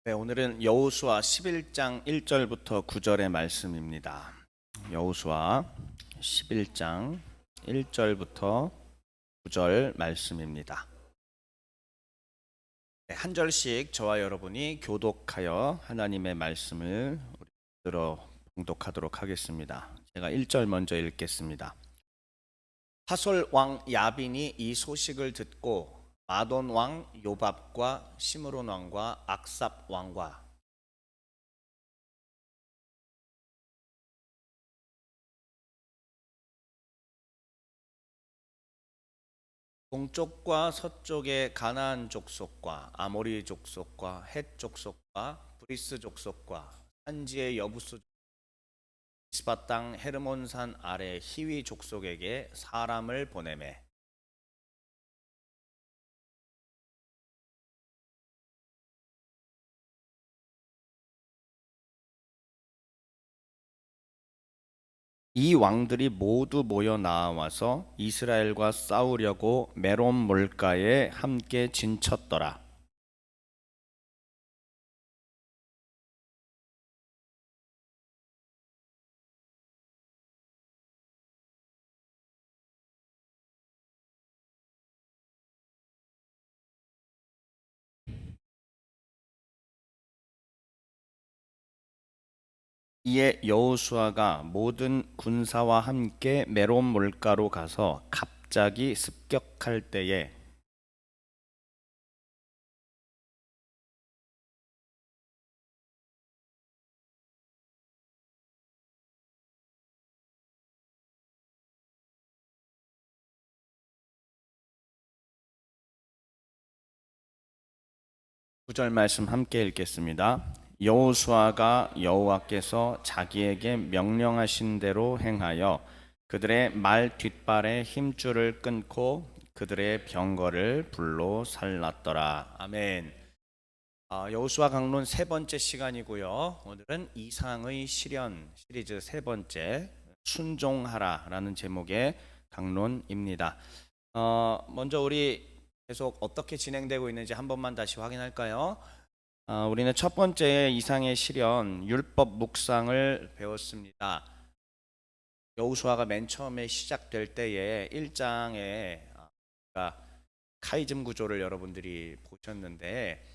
네, 오늘은 여호수아 11장 1절부터 9절의 말씀입니다. 여호수아 11장 1절부터 9절 말씀입니다. 네, 한 절씩 저와 여러분이 교독하여 하나님의 말씀을 들어 봉독하도록 하겠습니다. 제가 1절 먼저 읽겠습니다. 하솔 왕 야빈이 이 소식을 듣고 마돈 왕 요밥과 시므론 왕과 악삽 왕과 동쪽과 서쪽의 가나안 족속과 아모리 족속과 헷 족속과 브리스 족속과 산지의 여부수 미스파 땅 헤르몬산 아래 히위 족속에게 사람을 보내매 이 왕들이 모두 모여 나와서 이스라엘과 싸우려고 메론 몰가에 함께 진쳤더라. 이에 여호수아가 모든 군사와 함께 메론 몰가로 가서 갑자기 습격할 때에 구절 말씀 함께 읽겠습니다. 여호수아가 여호와께서 자기에게 명령하신 대로 행하여 그들의 말 뒷발에 힘줄을 끊고 그들의 병거를 불로 살랐더라. 아멘. 여호수아 강론 세 번째 시간이고요. 오늘은 이상의 시련 시리즈 세 번째 순종하라라는 제목의 강론입니다. 먼저 우리 계속 어떻게 진행되고 있는지 한 번만 다시 확인할까요? 우리는 첫 번째 이상의 시련 율법 묵상을 배웠습니다. 여호수아가 맨 처음에 시작될 때에 1장에 카이즘 구조를 여러분들이 보셨는데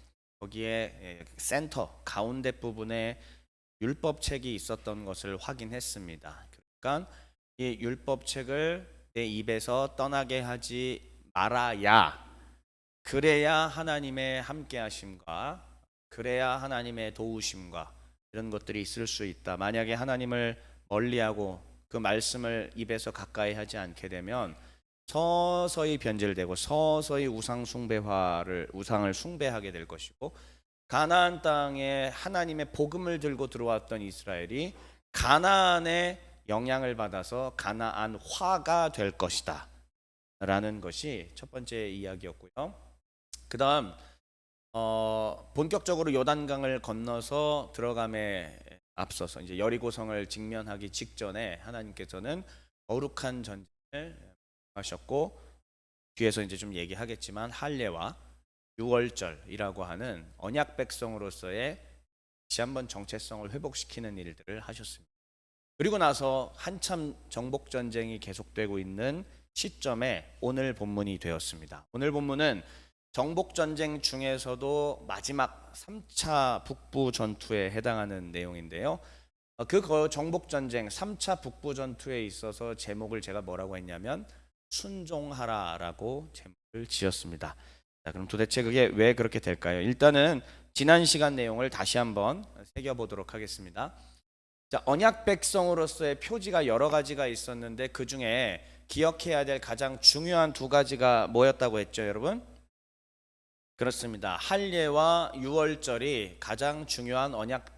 거기에 센터 가운데 부분에 율법책이 있었던 것을 확인했습니다. 그러니까 이 율법책을 내 입에서 떠나게 하지 말아야, 그래야 하나님의 함께하심과 그래야 하나님의 도우심과 이런 것들이 있을 수 있다. 만약에 하나님을 멀리하고 그 말씀을 입에서 가까이 하지 않게 되면 서서히 변질되고 서서히 우상을 숭배하게 될 것이고, 가나안 땅에 하나님의 복음을 들고 들어왔던 이스라엘이 가나안의 영향을 받아서 가나안화가 될 것이다 라는 것이 첫 번째 이야기였고요. 그 다음 본격적으로 요단강을 건너서 들어감에 앞서서 이제 여리고성을 직면하기 직전에 하나님께서는 거룩한 전쟁을 하셨고, 뒤에서 이제 좀 얘기하겠지만 할례와 유월절이라고 하는 언약 백성으로서의 다시 한번 정체성을 회복시키는 일들을 하셨습니다. 그리고 나서 한참 정복 전쟁이 계속되고 있는 시점에 오늘 본문이 되었습니다. 오늘 본문은 정복 전쟁 중에서도 마지막 3차 북부 전투에 해당하는 내용인데요. 그 정복 전쟁 3차 북부 전투에 있어서 제목을 제가 뭐라고 했냐면 순종하라라고 제목을 지었습니다. 자, 그럼 도대체 그게 왜 그렇게 될까요? 일단은 지난 시간 내용을 다시 한번 새겨보도록 하겠습니다. 자, 언약 백성으로서의 표지가 여러 가지가 있었는데 그 중에 기억해야 될 가장 중요한 두 가지가 뭐였다고 했죠, 여러분? 그렇습니다. 할례와 유월절이 가장 중요한 언약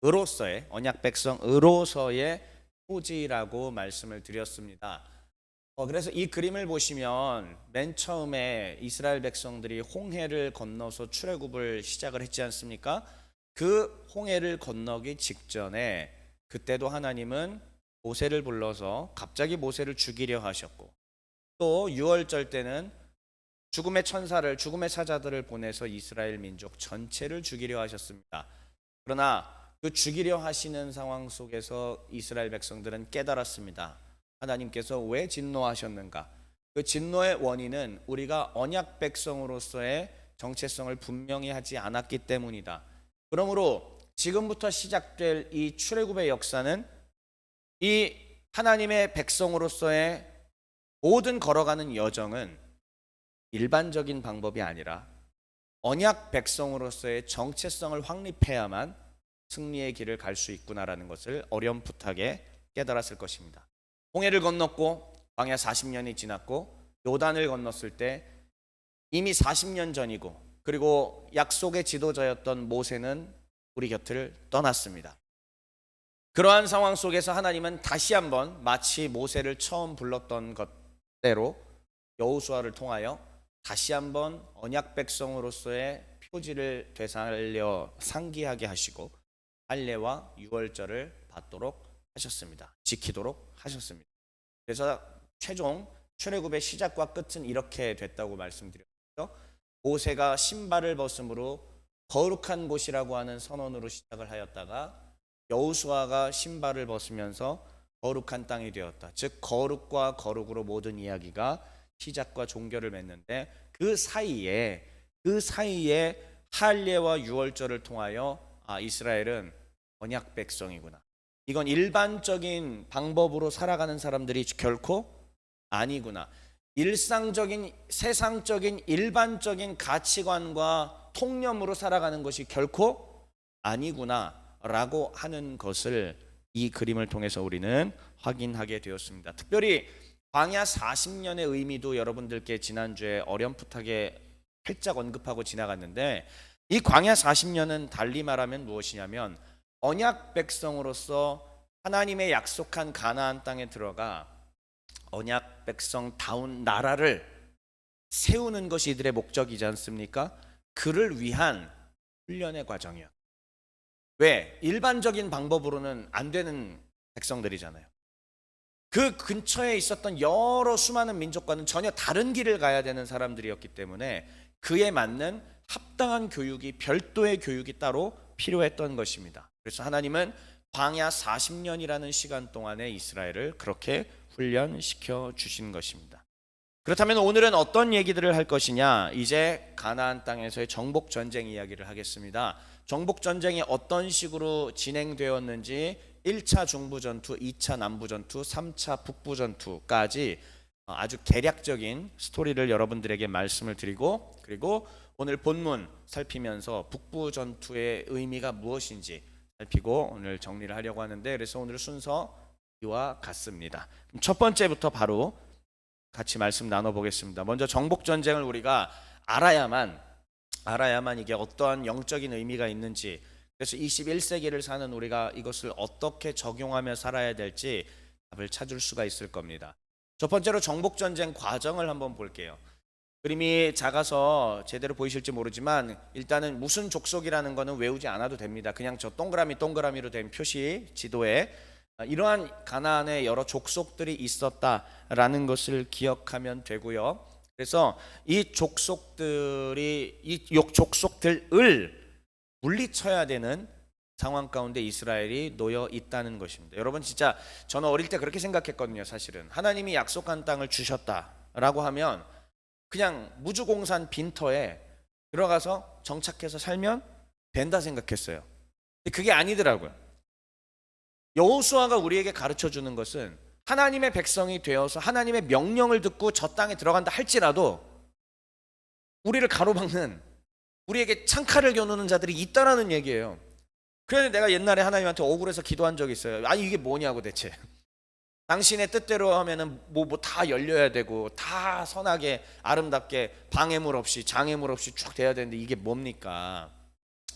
백성으로서의 표지라고 말씀을 드렸습니다. 그래서 이 그림을 보시면 맨 처음에 이스라엘 백성들이 홍해를 건너서 출애굽을 시작을 했지 않습니까? 그 홍해를 건너기 직전에 그때도 하나님은 모세를 불러서 갑자기 모세를 죽이려 하셨고, 또 유월절 때는 죽음의 천사를, 죽음의 사자들을 보내서 이스라엘 민족 전체를 죽이려 하셨습니다. 그러나 그 죽이려 하시는 상황 속에서 이스라엘 백성들은 깨달았습니다. 하나님께서 왜 진노하셨는가? 그 진노의 원인은 우리가 언약 백성으로서의 정체성을 분명히 하지 않았기 때문이다. 그러므로 지금부터 시작될 이 출애굽의 역사는 이 하나님의 백성으로서의 모든 걸어가는 여정은 일반적인 방법이 아니라 언약 백성으로서의 정체성을 확립해야만 승리의 길을 갈 수 있구나라는 것을 어렴풋하게 깨달았을 것입니다. 홍해를 건넜고 광야 40년이 지났고 요단을 건넜을 때 이미 40년 전이고, 그리고 약속의 지도자였던 모세는 우리 곁을 떠났습니다. 그러한 상황 속에서 하나님은 다시 한번 마치 모세를 처음 불렀던 것대로 여호수아를 통하여 다시 한번 언약 백성으로서의 표지를 되살려 상기하게 하시고 할례와 유월절을 받도록 하셨습니다. 지키도록 하셨습니다. 그래서 최종 출애굽의 시작과 끝은 이렇게 됐다고 말씀드렸죠. 모세가 신발을 벗음으로 거룩한 곳이라고 하는 선언으로 시작을 하였다가 여호수아가 신발을 벗으면서 거룩한 땅이 되었다. 즉 거룩과 거룩으로 모든 이야기가 시작과 종결을 맺는데, 그 사이에 할례와 유월절을 통하여 이스라엘은 언약 백성이구나. 이건 일반적인 방법으로 살아가는 사람들이 결코 아니구나. 일상적인, 세상적인, 일반적인 가치관과 통념으로 살아가는 것이 결코 아니구나 라고 하는 것을 이 그림을 통해서 우리는 확인하게 되었습니다. 특별히 광야 40년의 의미도 여러분들께 지난주에 어렴풋하게 살짝 언급하고 지나갔는데, 이 광야 40년은 달리 말하면 무엇이냐면 언약 백성으로서 하나님의 약속한 가나안 땅에 들어가 언약 백성다운 나라를 세우는 것이 이들의 목적이지 않습니까? 그를 위한 훈련의 과정이요. 왜? 일반적인 방법으로는 안 되는 백성들이잖아요. 그 근처에 있었던 여러 수많은 민족과는 전혀 다른 길을 가야 되는 사람들이었기 때문에 그에 맞는 합당한 교육이, 별도의 교육이 따로 필요했던 것입니다. 그래서 하나님은 광야 40년이라는 시간 동안에 이스라엘을 그렇게 훈련시켜 주신 것입니다. 그렇다면 오늘은 어떤 얘기들을 할 것이냐? 이제 가나안 땅에서의 정복 전쟁 이야기를 하겠습니다. 정복 전쟁이 어떤 식으로 진행되었는지 1차 중부 전투, 2차 남부 전투, 3차 북부 전투까지 아주 개략적인 스토리를 여러분들에게 말씀을 드리고, 그리고 오늘 본문 살피면서 북부 전투의 의미가 무엇인지 살피고 오늘 정리를 하려고 하는데, 그래서 오늘 순서 이와 같습니다. 첫 번째부터 바로 같이 말씀 나눠보겠습니다. 먼저 정복 전쟁을 우리가 알아야만 이게 어떠한 영적인 의미가 있는지, 그래서 21세기를 사는 우리가 이것을 어떻게 적용하며 살아야 될지 답을 찾을 수가 있을 겁니다. 첫 번째로 정복 전쟁 과정을 한번 볼게요. 그림이 작아서 제대로 보이실지 모르지만 일단은 무슨 족속이라는 거는 외우지 않아도 됩니다. 그냥 저 동그라미로 된 표시 지도에 이러한 가나안에 여러 족속들이 있었다라는 것을 기억하면 되고요. 그래서 이 족속들을 물리쳐야 되는 상황 가운데 이스라엘이 놓여 있다는 것입니다. 여러분, 진짜 저는 어릴 때 그렇게 생각했거든요. 사실은 하나님이 약속한 땅을 주셨다라고 하면 그냥 무주공산 빈터에 들어가서 정착해서 살면 된다 생각했어요. 근데 그게 아니더라고요. 여호수아가 우리에게 가르쳐 주는 것은 하나님의 백성이 되어서 하나님의 명령을 듣고 저 땅에 들어간다 할지라도 우리를 가로막는, 우리에게 창칼을 겨누는 자들이 있다라는 얘기예요. 그래서 내가 옛날에 하나님한테 억울해서 기도한 적이 있어요. 아니 이게 뭐냐고 대체. 당신의 뜻대로 하면은 뭐 다 열려야 되고 다 선하게 아름답게 방해물 없이 장애물 없이 쭉 돼야 되는데 이게 뭡니까?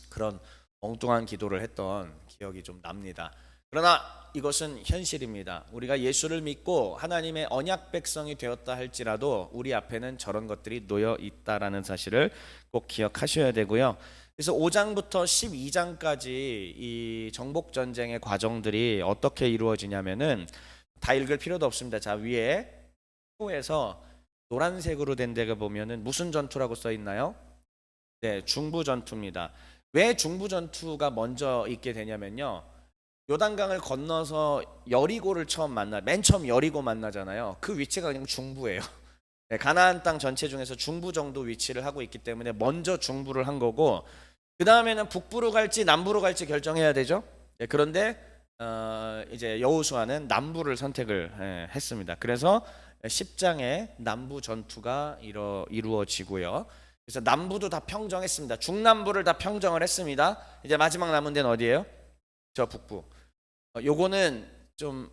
그런 엉뚱한 기도를 했던 기억이 좀 납니다. 그러나 이것은 현실입니다. 우리가 예수를 믿고 하나님의 언약 백성이 되었다 할지라도 우리 앞에는 저런 것들이 놓여 있다라는 사실을 꼭 기억하셔야 되고요. 그래서 5장부터 12장까지 이 정복 전쟁의 과정들이 어떻게 이루어지냐면은 다 읽을 필요도 없습니다. 자, 위에 표에서 노란색으로 된 데가 보면은 무슨 전투라고 써 있나요? 네, 중부 전투입니다. 왜 중부 전투가 먼저 있게 되냐면요. 요단강을 건너서 여리고를 맨 처음 여리고 만나잖아요. 그 위치가 그냥 중부예요. 네, 가나안 땅 전체 중에서 중부 정도 위치를 하고 있기 때문에 먼저 중부를 한 거고, 그 다음에는 북부로 갈지 남부로 갈지 결정해야 되죠. 네, 그런데 이제 여호수아는 남부를 선택을 했습니다. 그래서 10장에 남부 전투가 이루어지고요. 그래서 남부도 다 평정했습니다. 중남부를 다 평정을 했습니다. 이제 마지막 남은 데는 어디예요? 저 북부. 요거는 좀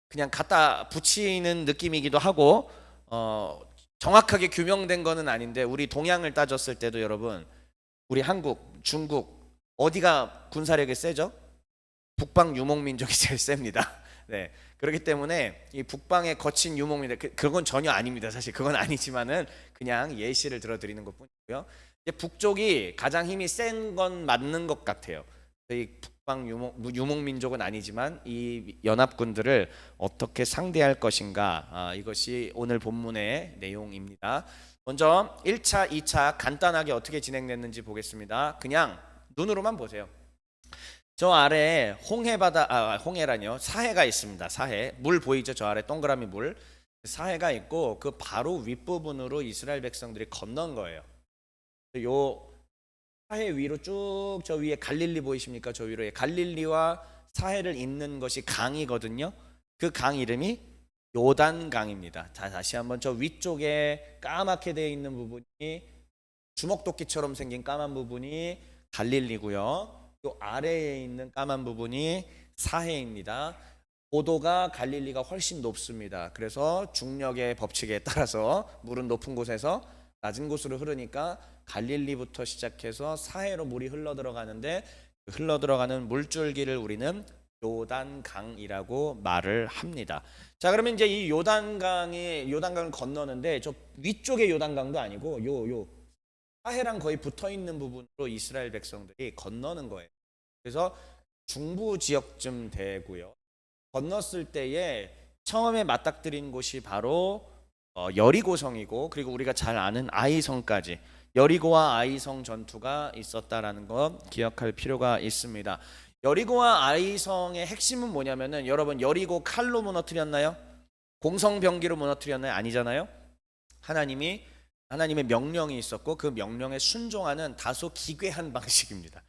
그냥 갖다 붙이는 느낌이기도 하고 정확하게 규명된 거는 아닌데, 우리 동양을 따졌을 때도 여러분, 우리 한국, 중국 어디가 군사력이 세죠? 북방 유목민족이 제일 셉니다. 네, 그렇기 때문에 이 북방의 거친 유목민족, 그건 전혀 아닙니다. 사실 그건 아니지만은 그냥 예시를 들어드리는 것뿐이고요. 이제 북쪽이 가장 힘이 센 건 맞는 것 같아요. 이 북방 유목민족은 아니지만 이 연합군들을 어떻게 상대할 것인가, 이것이 오늘 본문의 내용입니다. 먼저 1차, 2차 간단하게 어떻게 진행됐는지 보겠습니다. 그냥 눈으로만 보세요. 저 아래에 홍해라뇨, 사해가 있습니다. 사해, 물 보이죠? 저 아래 동그라미 물, 사해가 있고 그 바로 윗부분으로 이스라엘 백성들이 건넌 거예요. 요 사해 위로 쭉, 저 위에 갈릴리 보이십니까? 저 위로 갈릴리와 사해를 잇는 것이 강이거든요. 그 강 이름이 요단강입니다. 다시 한번, 저 위쪽에 까맣게 되어 있는 부분이, 주먹도끼처럼 생긴 까만 부분이 갈릴리고요. 요 아래에 있는 까만 부분이 사해입니다. 고도가 갈릴리가 훨씬 높습니다. 그래서 중력의 법칙에 따라서 물은 높은 곳에서 낮은 곳으로 흐르니까 갈릴리부터 시작해서 사해로 물이 흘러 들어가는데, 흘러 들어가는 물줄기를 우리는 요단강이라고 말을 합니다. 자, 그러면 이제 이 요단강을 건너는데, 저 위쪽의 요단강도 아니고 요 사해랑 거의 붙어 있는 부분으로 이스라엘 백성들이 건너는 거예요. 그래서 중부 지역쯤 되고요. 건넜을 때에 처음에 맞닥뜨린 곳이 바로 여리고성이고, 그리고 우리가 잘 아는 아이성까지, 여리고와 아이성 전투가 있었다라는 것 기억할 필요가 있습니다. 여리고와 아이성의 핵심은 뭐냐면은, 여러분, 여리고 칼로 무너뜨렸나요? 공성병기로 무너뜨렸나요? 아니잖아요. 하나님의 명령이 있었고 그 명령에 순종하는 다소 기괴한 방식입니다.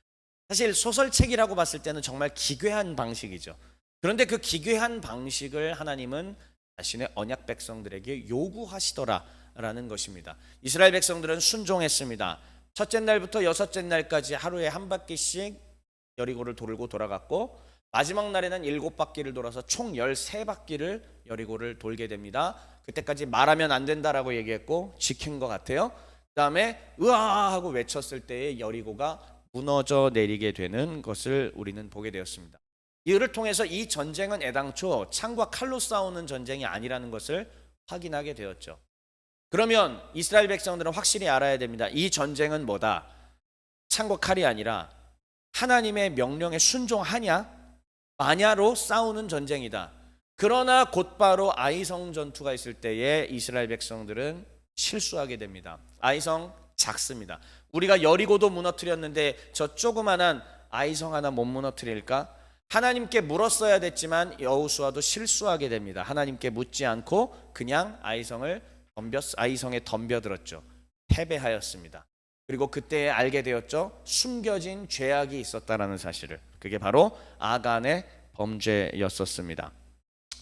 사실 소설책이라고 봤을 때는 정말 기괴한 방식이죠. 그런데 그 기괴한 방식을 하나님은 자신의 언약 백성들에게 요구하시더라라는 것입니다. 이스라엘 백성들은 순종했습니다. 첫째 날부터 여섯째 날까지 하루에 한 바퀴씩 여리고를 돌고 돌아갔고, 마지막 날에는 7바퀴를 돌아서 총 13바퀴를 여리고를 돌게 됩니다. 그때까지 말하면 안 된다라고 얘기했고 지킨 것 같아요. 그 다음에 으아 하고 외쳤을 때에 여리고가 무너져 내리게 되는 것을 우리는 보게 되었습니다. 이를 통해서 이 전쟁은 애당초 창과 칼로 싸우는 전쟁이 아니라는 것을 확인하게 되었죠. 그러면 이스라엘 백성들은 확실히 알아야 됩니다. 이 전쟁은 뭐다? 창과 칼이 아니라 하나님의 명령에 순종하냐 마냐로 싸우는 전쟁이다. 그러나 곧바로 아이성 전투가 있을 때에 이스라엘 백성들은 실수하게 됩니다. 아이성 작습니다. 우리가 여리고도 무너뜨렸는데 저 조그만한 아이성 하나 못 무너뜨릴까? 하나님께 물었어야 됐지만 여호수아도 실수하게 됩니다. 하나님께 묻지 않고 그냥 아이성에 덤벼들었죠. 패배하였습니다. 그리고 그때 알게 되었죠. 숨겨진 죄악이 있었다라는 사실을. 그게 바로 아간의 범죄였었습니다.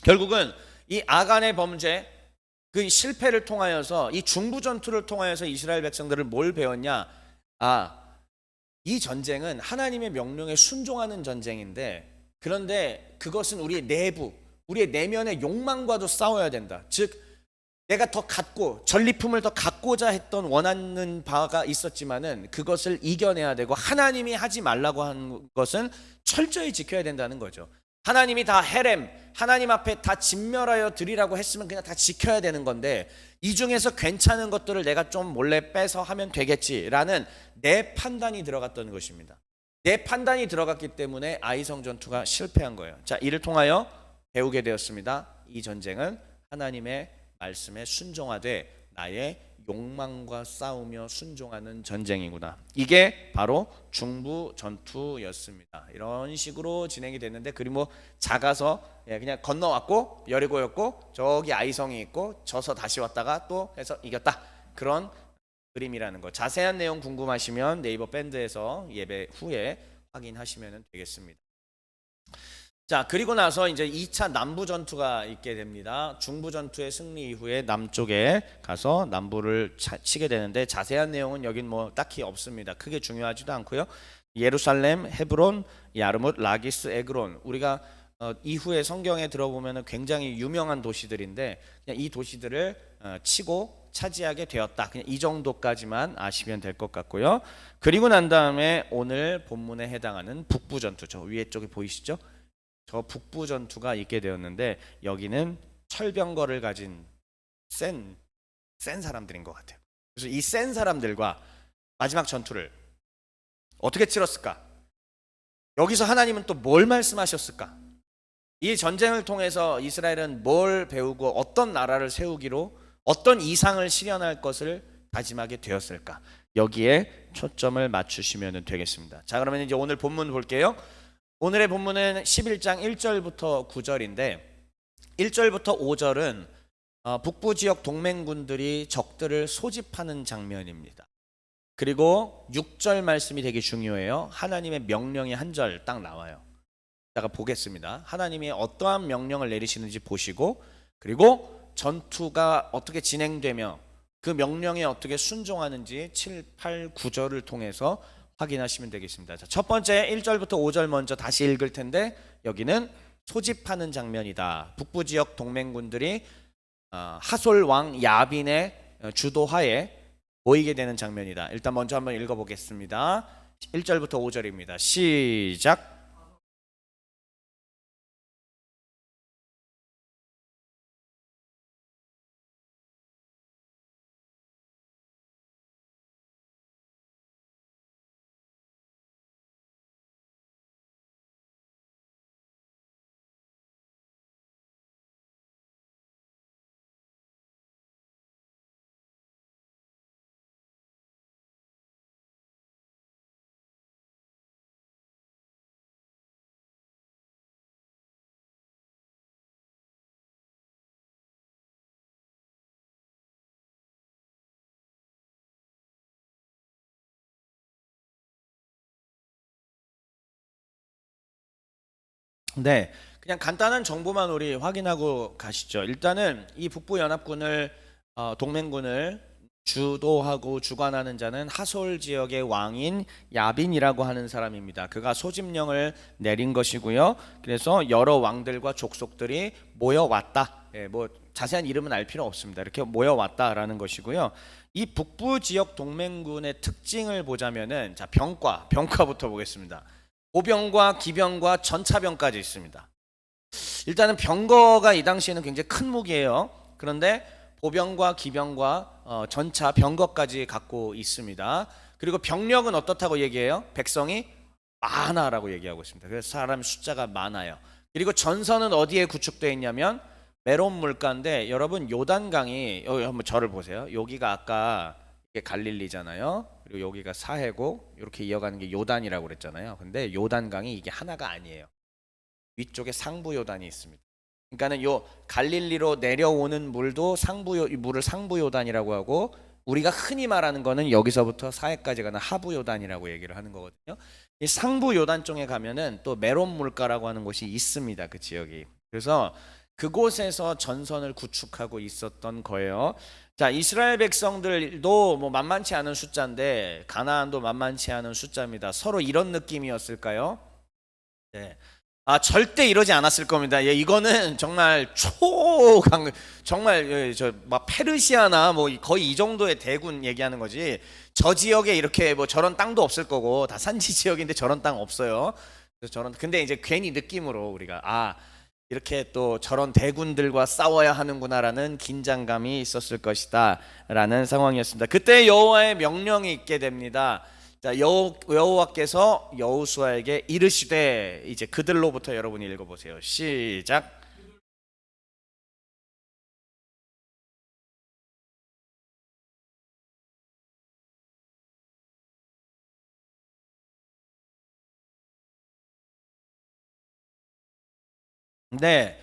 결국은 이 아간의 범죄, 그 실패를 통하여서, 이 중부 전투를 통하여서 이스라엘 백성들을 뭘 배웠냐? 이 전쟁은 하나님의 명령에 순종하는 전쟁인데, 그런데 그것은 우리의 내부, 우리의 내면의 욕망과도 싸워야 된다. 즉 내가 더 갖고, 전리품을 더 갖고자 했던 원하는 바가 있었지만은 그것을 이겨내야 되고, 하나님이 하지 말라고 한 것은 철저히 지켜야 된다는 거죠. 하나님이 다 헤렘, 하나님 앞에 다 진멸하여 드리라고 했으면 그냥 다 지켜야 되는 건데, 이 중에서 괜찮은 것들을 내가 좀 몰래 빼서 하면 되겠지라는 내 판단이 들어갔던 것입니다. 내 판단이 들어갔기 때문에 아이성 전투가 실패한 거예요. 자, 이를 통하여 배우게 되었습니다. 이 전쟁은 하나님의 말씀에 순종하되 나의 욕망과 싸우며 순종하는 전쟁이구나. 이게 바로 중부 전투였습니다. 이런 식으로 진행이 됐는데, 그리고 뭐 작아서 그냥 건너왔고 여리고였고 저기 아이성이 있고 져서 다시 왔다가 또 해서 이겼다, 그런 그림이라는 거. 자세한 내용 궁금하시면 네이버 밴드에서 예배 후에 확인하시면 되겠습니다. 자, 그리고 나서 이제 2차 남부 전투가 있게 됩니다. 중부 전투의 승리 이후에 남쪽에 가서 남부를 치게 되는데, 자세한 내용은 여긴 뭐 딱히 없습니다. 크게 중요하지도 않고요. 예루살렘, 헤브론, 야르뭇, 라기스, 에그론, 우리가 이후에 성경에 들어보면 굉장히 유명한 도시들인데, 그냥 이 도시들을 치고 차지하게 되었다, 그냥 이 정도까지만 아시면 될 것 같고요. 그리고 난 다음에 오늘 본문에 해당하는 북부 전투, 저 위에 쪽에 보이시죠? 저 북부 전투가 있게 되었는데, 여기는 철병거를 가진 센 사람들인 것 같아요. 그래서 이 센 사람들과 마지막 전투를 어떻게 치렀을까? 여기서 하나님은 또 뭘 말씀하셨을까? 이 전쟁을 통해서 이스라엘은 뭘 배우고 어떤 나라를 세우기로, 어떤 이상을 실현할 것을 다짐하게 되었을까? 여기에 초점을 맞추시면 되겠습니다. 자, 그러면 이제 오늘 본문 볼게요. 오늘의 본문은 11장 1절부터 9절인데, 1절부터 5절은 북부 지역 동맹군들이 적들을 소집하는 장면입니다. 그리고 6절 말씀이 되게 중요해요. 하나님의 명령이 한 절 딱 나와요. 제가 보겠습니다. 하나님이 어떠한 명령을 내리시는지 보시고, 그리고 전투가 어떻게 진행되며 그 명령에 어떻게 순종하는지 7, 8, 9절을 통해서 확인하시면 되겠습니다. 자, 첫 번째 1절부터 5절 먼저 다시 읽을 텐데, 여기는 소집하는 장면이다. 북부 지역 동맹군들이 하솔 왕 야빈의 주도하에 모이게 되는 장면이다. 일단 먼저 한번 읽어보겠습니다. 1절부터 5절입니다. 시작. 네, 그냥 간단한 정보만 우리 확인하고 가시죠. 일단은 이 북부 연합군을 동맹군을 주도하고 주관하는 자는 하솔 지역의 왕인 야빈이라고 하는 사람입니다. 그가 소집령을 내린 것이고요. 그래서 여러 왕들과 족속들이 모여왔다. 뭐 자세한 이름은 알 필요 없습니다. 이렇게 모여왔다라는 것이고요. 이 북부 지역 동맹군의 특징을 보자면은, 자, 병과부터 보겠습니다. 보병과 기병과 전차병까지 있습니다. 일단은 병거가 이 당시에는 굉장히 큰 무기예요. 그런데 보병과 기병과 전차 병거까지 갖고 있습니다. 그리고 병력은 어떻다고 얘기해요? 백성이 많아라고 얘기하고 있습니다. 그래서 사람 숫자가 많아요. 그리고 전선은 어디에 구축되어 있냐면 메론 물가인데, 여러분 요단강이, 여기 한번 저를 보세요. 여기가 아까 이게 갈릴리잖아요. 그리고 여기가 사해고 이렇게 이어가는 게 요단이라고 그랬잖아요. 근데 요단강이 이게 하나가 아니에요. 위쪽에 상부 요단이 있습니다. 그러니까는 요 갈릴리로 내려오는 물도 물을 상부 요단이라고 하고, 우리가 흔히 말하는 거는 여기서부터 사해까지 가는 하부 요단이라고 얘기를 하는 거거든요. 이 상부 요단 쪽에 가면은 또 메론 물가라고 하는 곳이 있습니다. 그 지역이. 그래서 그곳에서 전선을 구축하고 있었던 거예요. 자, 이스라엘 백성들도 뭐 만만치 않은 숫자인데 가나안도 만만치 않은 숫자입니다. 서로 이런 느낌이었을까요? 네. 절대 이러지 않았을 겁니다. 예, 이거는 정말 정말 저 막 페르시아나 뭐 거의 이 정도의 대군 얘기하는 거지. 저 지역에 이렇게 뭐 저런 땅도 없을 거고, 다 산지 지역인데 저런 땅 없어요. 그래서 근데 이제 괜히 느낌으로 우리가 이렇게 또 저런 대군들과 싸워야 하는구나라는 긴장감이 있었을 것이다 라는 상황이었습니다. 그때 여호와의 명령이 있게 됩니다. 자, 여호와께서 여호수아에게 이르시되, 이제 그들로부터 여러분이 읽어보세요. 시작. 근데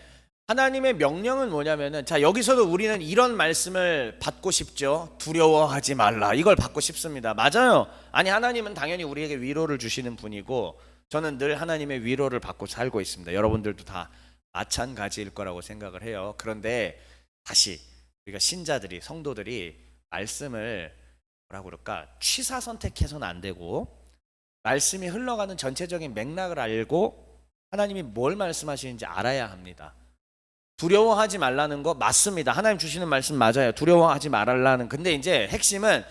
하나님의 명령은 뭐냐면은, 자, 여기서도 우리는 이런 말씀을 받고 싶죠. 두려워하지 말라. 이걸 받고 싶습니다. 맞아요. 아니, 하나님은 당연히 우리에게 위로를 주시는 분이고, 저는 늘 하나님의 위로를 받고 살고 있습니다. 여러분들도 다 마찬가지일 거라고 생각을 해요. 그런데 다시 우리가 신자들이, 성도들이 말씀을 뭐라고 그럴까? 취사 선택해서는 안 되고, 말씀이 흘러가는 전체적인 맥락을 알고 하나님이 뭘 말씀하시는지 알아야 합니다. 두려워하지 말라는 거 맞습니다. 하나님 주시는 말씀 맞아요. 두려워하지 말라는. 근데 이제 핵심은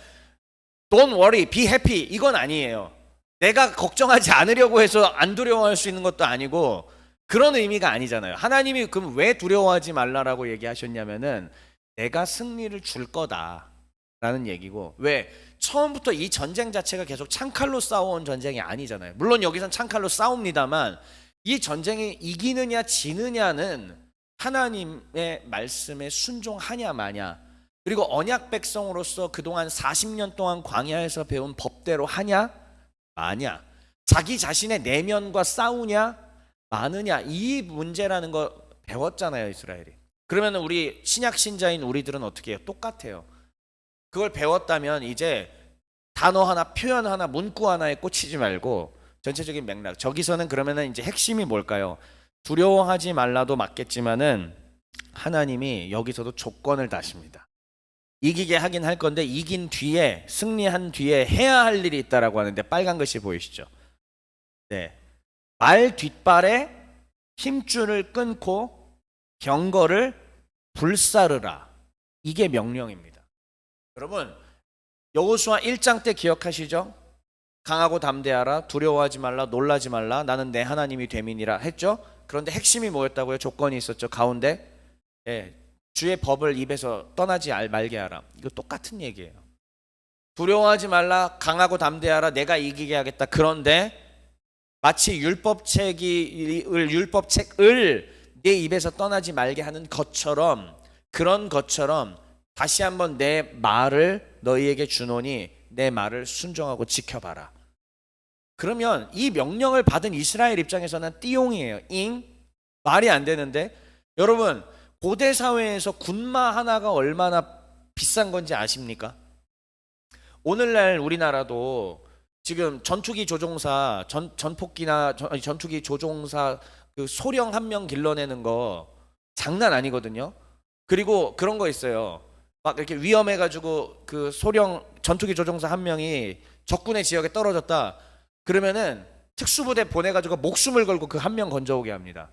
don't worry, be happy 이건 아니에요. 내가 걱정하지 않으려고 해서 안 두려워할 수 있는 것도 아니고 그런 의미가 아니잖아요. 하나님이 그럼 왜 두려워하지 말라라고 얘기하셨냐면은 내가 승리를 줄 거다라는 얘기고, 왜 처음부터 이 전쟁 자체가 계속 창칼로 싸워온 전쟁이 아니잖아요. 물론 여기선 창칼로 싸웁니다만 이 전쟁이 이기느냐 지느냐는 하나님의 말씀에 순종하냐 마냐, 그리고 언약 백성으로서 그동안 40년 동안 광야에서 배운 법대로 하냐 마냐, 자기 자신의 내면과 싸우냐 마느냐, 이 문제라는 거 배웠잖아요, 이스라엘이. 그러면 우리 신약 신자인 우리들은 어떻게 해요? 똑같아요. 그걸 배웠다면 이제 단어 하나, 표현 하나, 문구 하나에 꽂히지 말고 전체적인 맥락. 저기서는 그러면은 이제 핵심이 뭘까요? 두려워하지 말라도 맞겠지만은 하나님이 여기서도 조건을 다십니다. 이기게 하긴 할 건데 이긴 뒤에, 승리한 뒤에 해야 할 일이 있다라고 하는데, 빨간 글씨 보이시죠? 네. 말 뒷발에 힘줄을 끊고 경거를 불사르라. 이게 명령입니다. 여러분, 여호수아 1장 때 기억하시죠? 강하고 담대하라, 두려워하지 말라, 놀라지 말라, 나는 내 하나님이 됨이니라 했죠? 그런데 핵심이 뭐였다고요? 조건이 있었죠. 가운데, 예, 주의 법을 입에서 떠나지 말게 하라. 이거 똑같은 얘기예요. 두려워하지 말라, 강하고 담대하라, 내가 이기게 하겠다. 그런데 마치 율법책을 내 입에서 떠나지 말게 하는 것처럼, 그런 것처럼 다시 한번 내 말을 너희에게 주노니 내 말을 순종하고 지켜봐라. 그러면 이 명령을 받은 이스라엘 입장에서는 띠용이에요. 말이 안 되는데. 여러분, 고대 사회에서 군마 하나가 얼마나 비싼 건지 아십니까? 오늘날 우리나라도 지금 전투기 조종사, 전폭기나 전투기 조종사 그 소령 한 명 길러내는 거 장난 아니거든요. 그리고 그런 거 있어요. 막 이렇게 위험해가지고 그 소령 전투기 조종사 한 명이 적군의 지역에 떨어졌다. 그러면은 특수부대 보내가지고 목숨을 걸고 그 한 명 건져오게 합니다.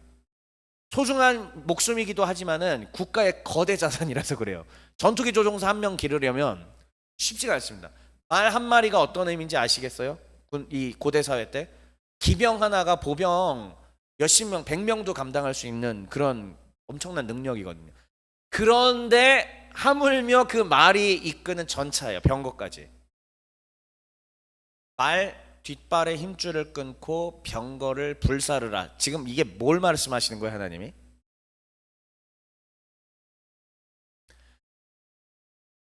소중한 목숨이기도 하지만은 국가의 거대 자산이라서 그래요. 전투기 조종사 한 명 기르려면 쉽지가 않습니다. 말 한 마리가 어떤 의미인지 아시겠어요? 이 고대 사회 때 기병 하나가 보병 몇십 명, 100명도 감당할 수 있는 그런 엄청난 능력이거든요. 그런데 하물며 그 말이 이끄는 전차예요. 병거까지. 말 뒷발에 힘줄을 끊고 병거를 불사르라. 지금 이게 뭘 말씀하시는 거예요, 하나님이?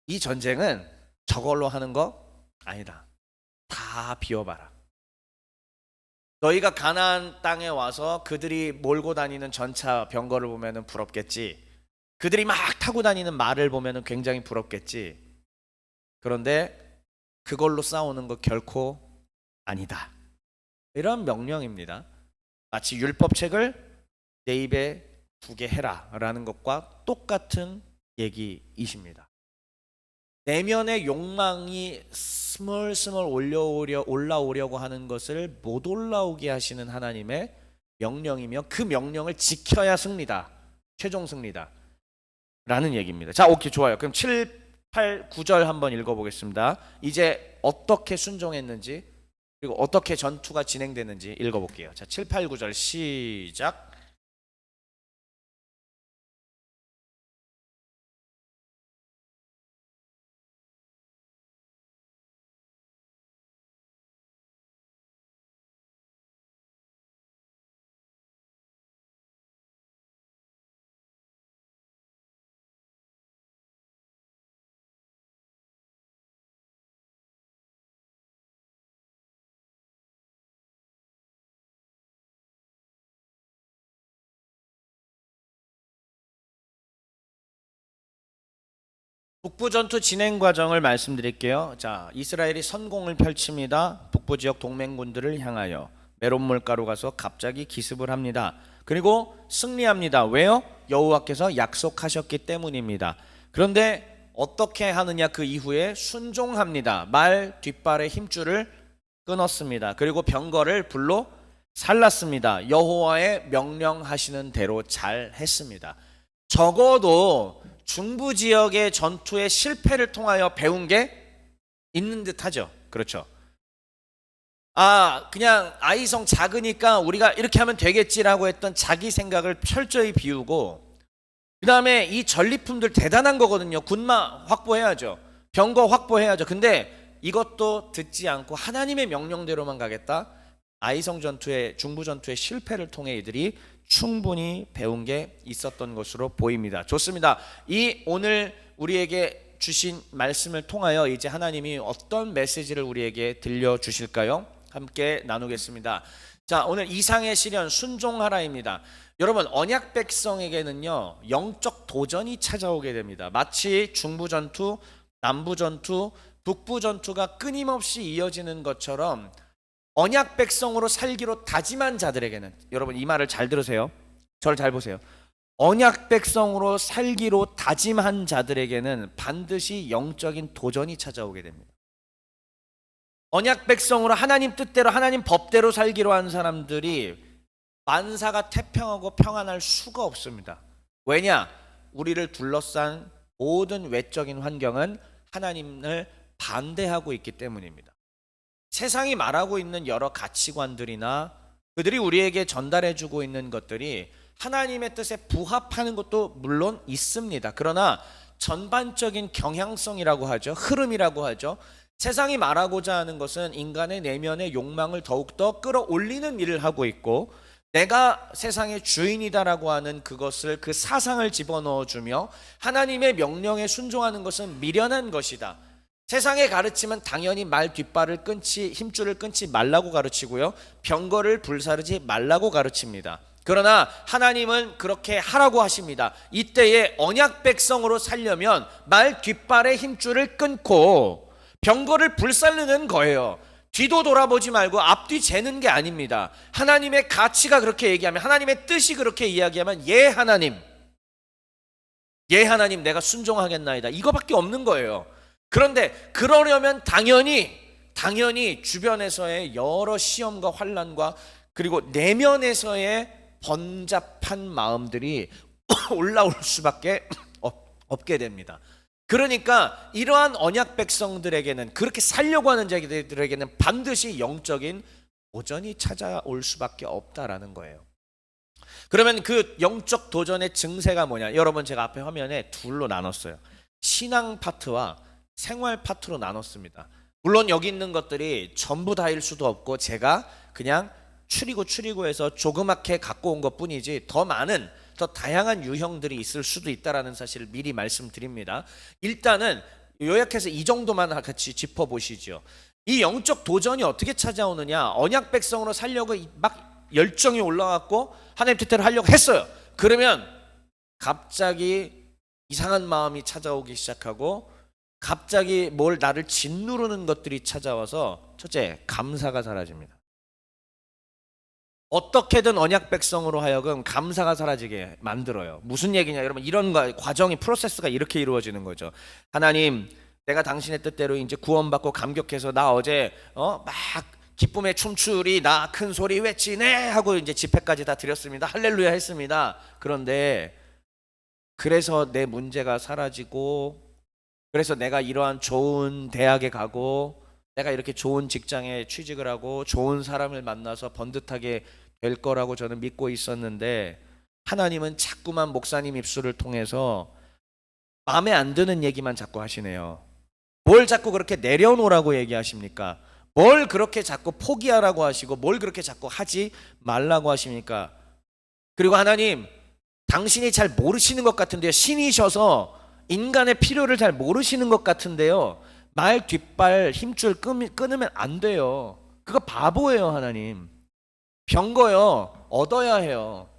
이 전쟁은 저걸로 하는 거 아니다. 다 비워봐라. 너희가 가나안 땅에 와서 그들이 몰고 다니는 전차 병거를 보면은 부럽겠지. 그들이 막 타고 다니는 말을 보면은 굉장히 부럽겠지. 그런데 그걸로 싸우는 거 결코 아니다. 이런 명령입니다. 마치 율법책을 내 입에 두게 해라라는 것과 똑같은 얘기이십니다. 내면의 욕망이 스멀스멀 올라오려고 하는 것을 못 올라오게 하시는 하나님의 명령이며, 그 명령을 지켜야 승리다. 최종 승리다. 라는 얘기입니다. 자, 오케이, 좋아요. 그럼 7, 8, 9절 한번 읽어보겠습니다. 이제 어떻게 순종했는지, 그리고 어떻게 전투가 진행되는지 읽어볼게요. 자, 7, 8, 9절 시작. 북부 전투 진행 과정을 말씀드릴게요. 자, 이스라엘이 선공을 펼칩니다. 북부 지역 동맹군들을 향하여 메론 물가로 가서 갑자기 기습을 합니다. 그리고 승리합니다. 왜요? 여호와께서 약속하셨기 때문입니다. 그런데 어떻게 하느냐, 그 이후에 순종합니다. 말 뒷발의 힘줄을 끊었습니다. 그리고 병거를 불로 살랐습니다. 여호와의 명령하시는 대로 잘 했습니다. 적어도 중부 지역의 전투의 실패를 통하여 배운 게 있는 듯 하죠. 그렇죠. 그냥 아이성 작으니까 우리가 이렇게 하면 되겠지라고 했던 자기 생각을 철저히 비우고, 그 다음에 이 전리품들 대단한 거거든요. 군마 확보해야죠. 병거 확보해야죠. 근데 이것도 듣지 않고 하나님의 명령대로만 가겠다. 아이성 전투의, 중부 전투의 실패를 통해 이들이 충분히 배운 게 있었던 것으로 보입니다. 좋습니다. 이 오늘 우리에게 주신 말씀을 통하여 이제 하나님이 어떤 메시지를 우리에게 들려주실까요? 함께 나누겠습니다. 자, 오늘 이상의 시련 순종하라입니다. 여러분, 언약 백성에게는요 영적 도전이 찾아오게 됩니다. 마치 중부 전투, 남부 전투, 북부 전투가 끊임없이 이어지는 것처럼 언약 백성으로 살기로 다짐한 자들에게는, 여러분 이 말을 잘 들으세요. 저를 잘 보세요. 언약 백성으로 살기로 다짐한 자들에게는 반드시 영적인 도전이 찾아오게 됩니다. 언약 백성으로 하나님 뜻대로, 하나님 법대로 살기로 한 사람들이 만사가 태평하고 평안할 수가 없습니다. 왜냐? 우리를 둘러싼 모든 외적인 환경은 하나님을 반대하고 있기 때문입니다. 세상이 말하고 있는 여러 가치관들이나 그들이 우리에게 전달해주고 있는 것들이 하나님의 뜻에 부합하는 것도 물론 있습니다. 그러나 전반적인 경향성이라고 하죠. 흐름이라고 하죠. 세상이 말하고자 하는 것은 인간의 내면의 욕망을 더욱더 끌어올리는 일을 하고 있고, 내가 세상의 주인이다라고 하는 그것을, 그 사상을 집어넣어주며 하나님의 명령에 순종하는 것은 미련한 것이다. 세상의 가르침은 당연히 말 뒷발을 끊지, 힘줄을 끊지 말라고 가르치고요, 병거를 불사르지 말라고 가르칩니다. 그러나 하나님은 그렇게 하라고 하십니다. 이때에 언약 백성으로 살려면 말 뒷발의 힘줄을 끊고 병거를 불살르는 거예요. 뒤도 돌아보지 말고 앞뒤 재는 게 아닙니다. 하나님의 가치가 그렇게 얘기하면, 하나님의 뜻이 그렇게 이야기하면 예 하나님, 예 하나님 내가 순종하겠나이다, 이거밖에 없는 거예요. 그런데 그러려면 당연히 주변에서의 여러 시험과 환난과 그리고 내면에서의 번잡한 마음들이 올라올 수밖에 없게 됩니다. 그러니까 이러한 언약 백성들에게는, 그렇게 살려고 하는 자들에게는 반드시 영적인 도전이 찾아올 수밖에 없다라는 거예요. 그러면 그 영적 도전의 증세가 뭐냐? 여러분, 제가 앞에 화면에 둘로 나눴어요. 신앙 파트와 생활 파트로 나눴습니다. 물론 여기 있는 것들이 전부 다일 수도 없고 제가 그냥 추리고 해서 조그맣게 갖고 온 것 뿐이지 더 많은, 더 다양한 유형들이 있을 수도 있다라는 사실을 미리 말씀드립니다. 일단은 요약해서 이 정도만 같이 짚어보시죠. 이 영적 도전이 어떻게 찾아오느냐? 언약 백성으로 살려고 막 열정이 올라왔고 하나님 뜻대로 하려고 했어요. 그러면 갑자기 이상한 마음이 찾아오기 시작하고, 갑자기 뭘 나를 짓누르는 것들이 찾아와서 첫째, 감사가 사라집니다. 어떻게든 언약 백성으로 하여금 감사가 사라지게 만들어요. 무슨 얘기냐? 여러분, 이런 과정이, 프로세스가 이렇게 이루어지는 거죠. 하나님, 내가 당신의 뜻대로 이제 구원받고 감격해서 나 어제 막 기쁨의 춤추리, 나 큰 소리 외치네 하고 이제 집회까지 다 드렸습니다. 할렐루야 했습니다. 그런데 그래서 내 문제가 사라지고, 그래서 내가 이러한 좋은 대학에 가고, 내가 이렇게 좋은 직장에 취직을 하고 좋은 사람을 만나서 번듯하게 될 거라고 저는 믿고 있었는데, 하나님은 자꾸만 목사님 입술을 통해서 마음에 안 드는 얘기만 자꾸 하시네요. 뭘 자꾸 그렇게 내려놓으라고 얘기하십니까? 뭘 그렇게 자꾸 포기하라고 하시고 뭘 그렇게 자꾸 하지 말라고 하십니까? 그리고 하나님, 당신이 잘 모르시는 것 같은데요, 신이셔서 인간의 필요를 잘 모르시는 것 같은데요, 말 뒷발 힘줄 끊으면 안 돼요. 그거 바보예요. 하나님, 병거요 얻어야 해요.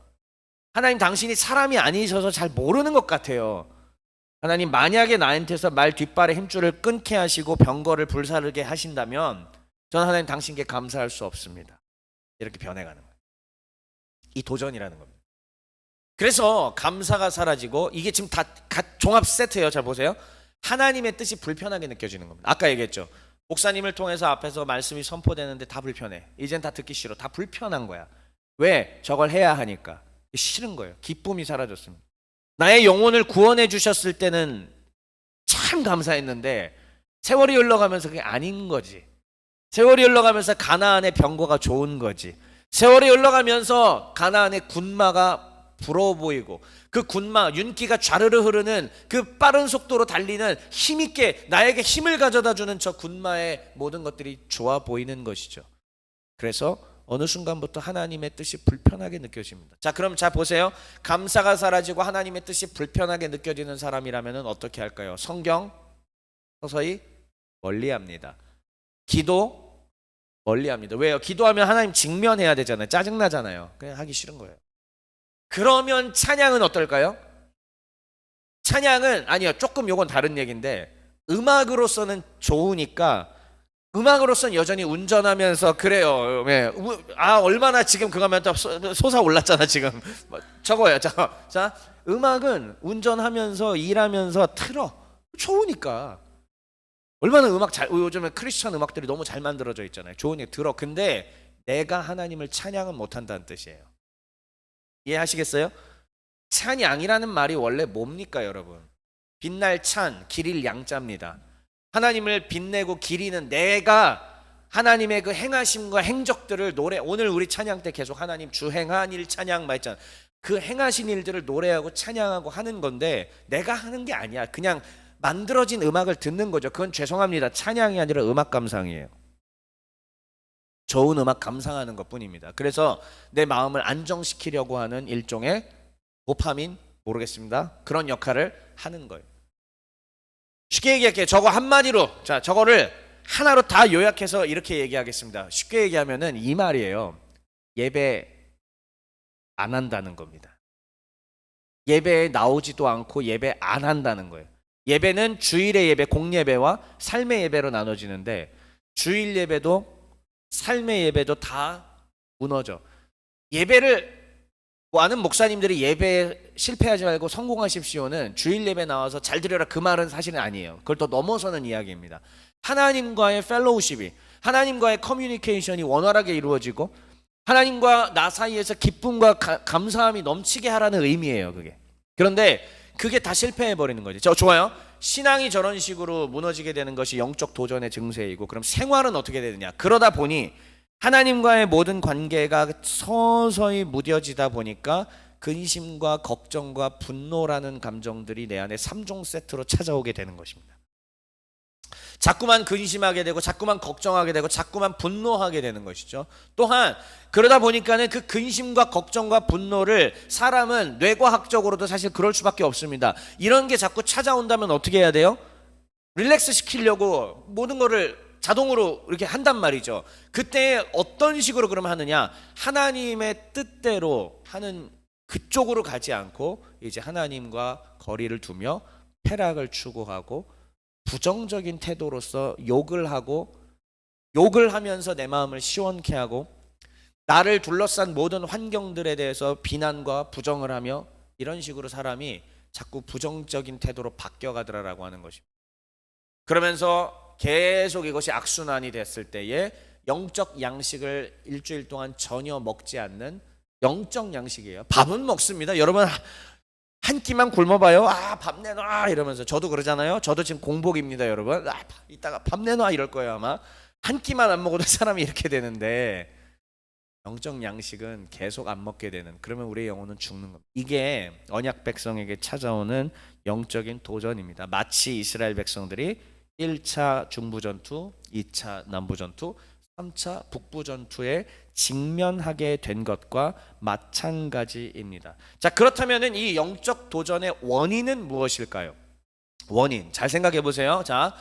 하나님, 당신이 사람이 아니셔서 잘 모르는 것 같아요. 하나님 만약에 나한테서 말 뒷발의 힘줄을 끊게 하시고 병거를 불사르게 하신다면 저는 하나님 당신께 감사할 수 없습니다. 이렇게 변해가는 거예요. 이 도전이라는 겁니다. 그래서 감사가 사라지고 이게 지금 다 종합 세트예요. 잘 보세요. 하나님의 뜻이 불편하게 느껴지는 겁니다. 아까 얘기했죠. 목사님을 통해서 앞에서 말씀이 선포되는데 다 불편해. 이젠 다 듣기 싫어. 다 불편한 거야. 왜? 저걸 해야 하니까. 싫은 거예요. 기쁨이 사라졌습니다. 나의 영혼을 구원해 주셨을 때는 참 감사했는데 세월이 흘러가면서 그게 아닌 거지. 세월이 흘러가면서 가나안의 병거가 좋은 거지. 세월이 흘러가면서 가나안의 군마가 부러워 보이고 그 군마 윤기가 좌르르 흐르는 그 빠른 속도로 달리는 힘있게 나에게 힘을 가져다 주는 저 군마의 모든 것들이 좋아 보이는 것이죠. 그래서 어느 순간부터 하나님의 뜻이 불편하게 느껴집니다. 자, 그럼 자 보세요. 감사가 사라지고 하나님의 뜻이 불편하게 느껴지는 사람이라면 어떻게 할까요? 성경 서서히 멀리합니다. 기도 멀리합니다. 왜요? 기도하면 하나님 직면해야 되잖아요. 짜증나잖아요. 그냥 하기 싫은 거예요. 그러면 찬양은 어떨까요? 찬양은 아니요, 조금 요건 다른 얘기인데 음악으로서는 좋으니까 음악으로서는 여전히 운전하면서 그래요. 네. 얼마나 지금 그거면 또 솟아올랐잖아 지금. 저거예요. 자, 음악은 운전하면서 일하면서 틀어. 좋으니까. 얼마나 요즘에 크리스천 음악들이 너무 잘 만들어져 있잖아요. 좋으니까 들어. 근데 내가 하나님을 찬양은 못한다는 뜻이에요. 이해하시겠어요? 찬양이라는 말이 원래 뭡니까 여러분? 빛날 찬, 기릴 양자입니다. 하나님을 빛내고 기리는 내가 하나님의 그 행하심과 행적들을 오늘 우리 찬양 때 계속 하나님 주 행한 일 찬양 말했잖아요. 그 행하신 일들을 노래하고 찬양하고 하는 건데 내가 하는 게 아니야. 그냥 만들어진 음악을 듣는 거죠. 그건 죄송합니다. 찬양이 아니라 음악 감상이에요. 좋은 음악 감상하는 것 뿐입니다. 그래서 내 마음을 안정시키려고 하는 일종의 도파민 모르겠습니다. 그런 역할을 하는 거예요. 쉽게 얘기할게요. 저거 한마디로 저거를 하나로 다 요약해서 이렇게 얘기하겠습니다. 쉽게 얘기하면은 이 말이에요. 예배 안 한다는 겁니다. 예배에 나오지도 않고 예배 안 한다는 거예요. 예배는 주일의 예배, 공예배와 삶의 예배로 나눠지는데 주일 예배도 삶의 예배도 다 무너져. 예배를 아는 목사님들이 예배에 실패하지 말고 성공하십시오는 주일 예배 나와서 잘 드려라 그 말은 사실은 아니에요. 그걸 더 넘어서는 이야기입니다. 하나님과의 펠로우십이, 하나님과의 커뮤니케이션이 원활하게 이루어지고 하나님과 나 사이에서 기쁨과 감사함이 넘치게 하라는 의미예요. 그게. 그런데 그게 다 실패해버리는 거죠. 좋아요. 신앙이 저런 식으로 무너지게 되는 것이 영적 도전의 증세이고 그럼 생활은 어떻게 되느냐. 그러다 보니 하나님과의 모든 관계가 서서히 무뎌지다 보니까 근심과 걱정과 분노라는 감정들이 내 안에 3종 세트로 찾아오게 되는 것입니다. 자꾸만 근심하게 되고 자꾸만 걱정하게 되고 자꾸만 분노하게 되는 것이죠. 또한 그러다 보니까는 그 근심과 걱정과 분노를 사람은 뇌과학적으로도 사실 그럴 수밖에 없습니다. 이런 게 자꾸 찾아온다면 어떻게 해야 돼요? 릴렉스 시키려고 모든 거를 자동으로 이렇게 한단 말이죠. 그때 어떤 식으로 그러면 하느냐? 하나님의 뜻대로 하는 그쪽으로 가지 않고 이제 하나님과 거리를 두며 쾌락을 추구하고 부정적인 태도로서 욕을 하면서 내 마음을 시원케 하고 나를 둘러싼 모든 환경들에 대해서 비난과 부정을 하며 이런 식으로 사람이 자꾸 부정적인 태도로 바뀌어가더라라고 하는 것입니다. 그러면서 계속 이것이 악순환이 됐을 때에 영적 양식을 일주일 동안 전혀 먹지 않는 영적 양식이에요. 밥은 먹습니다. 여러분 한 끼만 굶어봐요. 밥 내놔 이러면서. 저도 그러잖아요. 저도 지금 공복입니다 여러분. 이따가 밥 내놔 이럴 거예요 아마. 한 끼만 안 먹어도 사람이 이렇게 되는데 영적 양식은 계속 안 먹게 되는, 그러면 우리의 영혼은 죽는 겁니다. 이게 언약 백성에게 찾아오는 영적인 도전입니다. 마치 이스라엘 백성들이 1차 중부전투, 2차 남부전투, 3차 북부전투에 직면하게 된 것과 마찬가지입니다. 자, 그렇다면 이 영적 도전의 원인은 무엇일까요? 원인 잘 생각해 보세요. 자,